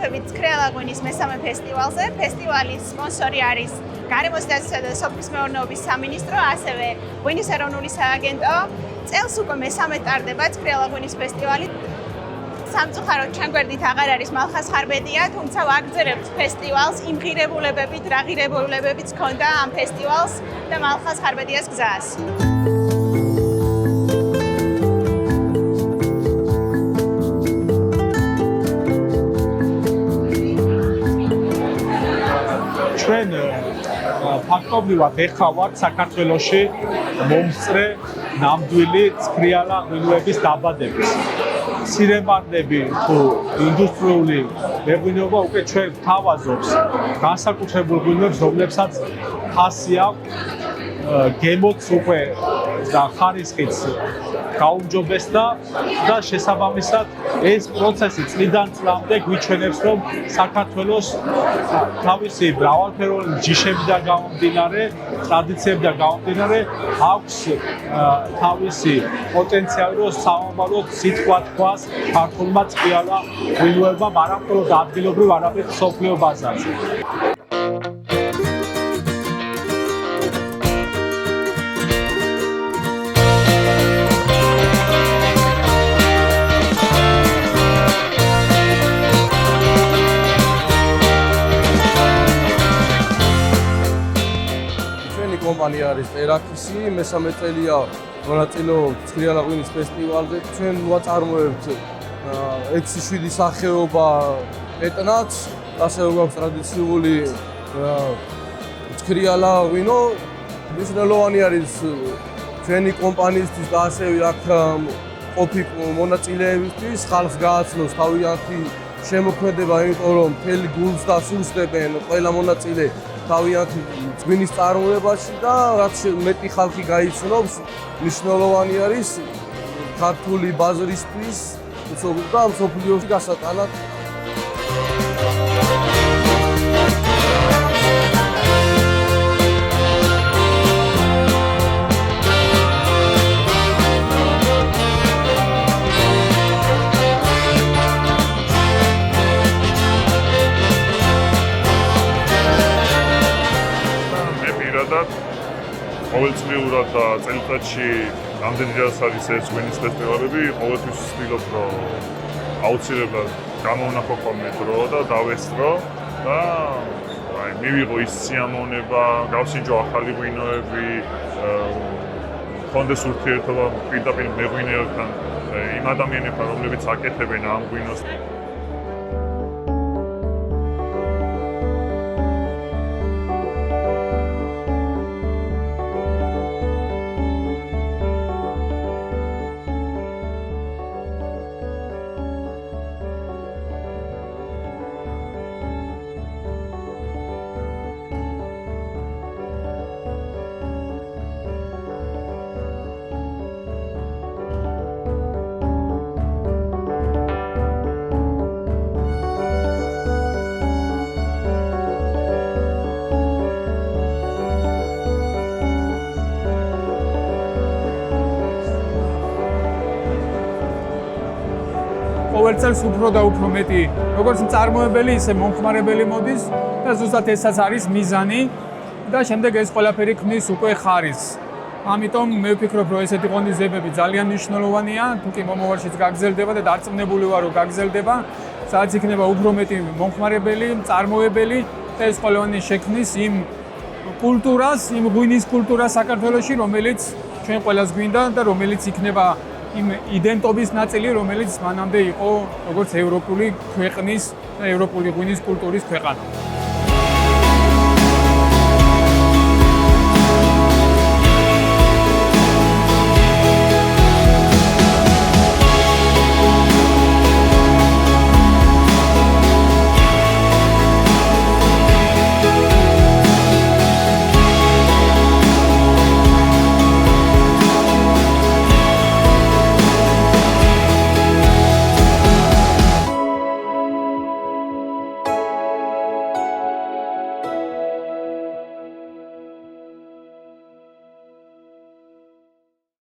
მოგზაურობით ცქრიალა ღვინის მესამე ფესტივალზე. ფესტივალის სპონსორი არის გარემოს დაცვისა და სოფლის მეურნეობის სამინისტრო, ასევე ღვინის ეროვნული სააგენტო. წელს უკვე მესამე ტარდება ცქრიალა ღვინის ფესტივალი. სამწუხაროდ ჩვენ გვერდით აღარ არის მალხაზ ხარბედია, თუმცა ვაგრძელებთ ფესტივალს იმ ღირებულებებით, რა ღირებულებებიც ჰქონდა ამ ფესტივალს და მალხაზ ხარბედიას გზას. ჩვენ ფაქტობრივად ეხლა ვართ საქართველოში მომსწრე ნამდვილი ცქრიალა ღვინოების დაბადების. სირემარნები თუ ინდუსტრიული მეღვინეობა უკვე ჩვენ გვთავაზობს განსაკუთრებულ ღვინოებს, რომლებსაც ფასი აქვს, გემოც უკვე და ხარისხიც გაუმჯობესდა და შესაბამისად ეს პროცესი წლიდან წლამდე გვიჩვენებს, რომ საქართველოს თავისი მრავალფეროვანი ჯიშებიდან გამომდინარე, ტრადიციებიდან გამომდინარე, აქვს თავისი პოტენციალი, რომ სამომავლოდ სიტყვა თქვას ქართულმა ცქრიალა ღვინოებამ არა მხოლოდ ადგილობრივ, არამედ მსოფლიო ბაზარზე. კომპანია არის ტერაქისი, მესამე წელია მონაწილეობთ ცქრიალა ღვინის ფესტივალზე. ჩვენ ვაწარმოებთ 6-7 სახეობა ეტნაც, ასევე გვაქვს ტრადიციული ცქრიალა ღვინო. მნიშვნელოვანი არის ჩვენი კომპანიისთვის და ასევე აქ ყოფი მონაწილეებისთვის ხალხს გააცნოს თავიანთი შემოქმედება, იმიტომ რომ მთელი გულს და სულს დებენ ყველა მონაწილე თავიანთი ღვინის წარმოებაში და რაც მეტი ხალხი გაიცნობს, მნიშვნელოვანი არის ქართული ბაზრისთვის და მსოფლიოში გასატანად. ყოველწლიურად და წელიწადში რამდენი რას არის ეს ღვინის ფესტივალები, ყოველთვის ვცდილობ, რომ აუცილებლად გამოვნახო ხოლმე დრო და დავესწრო და მივიღო ის სიამოვნება, გავსინჯო ახალი ღვინოები, მქონდეს ურთიერთობა პირდაპირ მეღვინეებთან, იმ ადამიანებთან, რომლებიც აკეთებენ ამ ღვინოს. ყოველ წელს უფრო და უფრო მეტი როგორც მწარმოებელი, ისე მომხმარებელი მოდის და ზუსტად ესაც არის მიზანი და შემდეგ ეს ყველაფერი ქმნის უკვე ხარისხს. ამიტომ მე ვფიქრობ, რომ ესეთი ღონისძიებები ძალიან მნიშვნელოვანია, თუკი მომავალშიც გაგრძელდება და დარწმუნებული ვარ, რომ გაგრძელდება, სადაც იქნება უფრო მეტი მომხმარებელი, მწარმოებელი და ეს ყველანი შექმნის იმ კულტურას, იმ ღვინის კულტურას საქართველოში, რომელიც ჩვენ ყველას გვინდა და რომელიც იქნება იმ იდენტობის ნაწილი, რომელიც მანამდე იყო როგორც ევროპული ქვეყნის და ევროპული ღვინის კულტურის ქვეყანა.